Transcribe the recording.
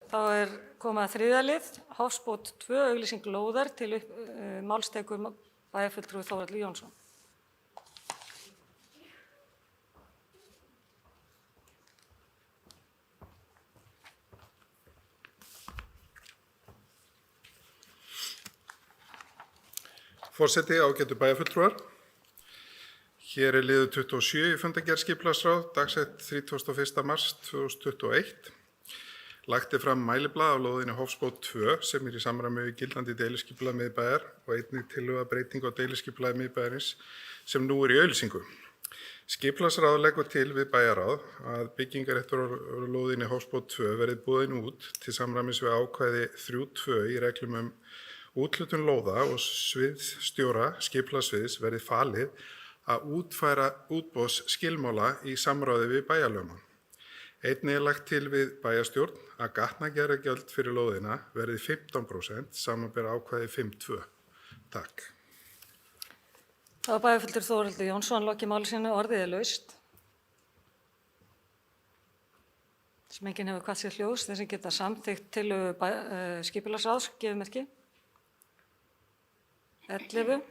Þá er komið að þriðja lið, Hofsbót 2, auglýsing lóðar til máls tekur bæjarfulltrúi Þórhallur Jónsson. Forseti, ágætu bæjarfulltrúar. Hér er liður 27 í fundargerð skipulagsráðs, dagsett 31. mars 2021. Lagt er fram mæliblað á lóðinni Hofsbót 2 sem er í samræmi við gildandi deiliskipulag miðbæjar og einnig tillögu að breytingu á deiliskipulagi miðbæjarins sem nú er í auglýsingu. Skipulagsráð leggur til við bæjarráð að byggingarréttur á lóðinni Hofsbót 2 verði boðin út til samræmis við ákvæði 3.2 í reglum úthlutun lóða og sviðsstjóra skipulagssviðs verði falið að útfæra útboðsskilmála í samráði við bæjarlögmann. Einnig er lagt til við bæjarstjórn að gatnagerðargjöld fyrir lóðina verði 15% samanber ákvæði 5.2. Takk. Þá er bæjarfulltrúi Þórhallur Jónsson lokið máli sínu, orðið er laust. Sem enginn hefur kvatt sér hljós, þeir sem geta samþykkt tillögu skipulagsráðs, gefið merki. 11.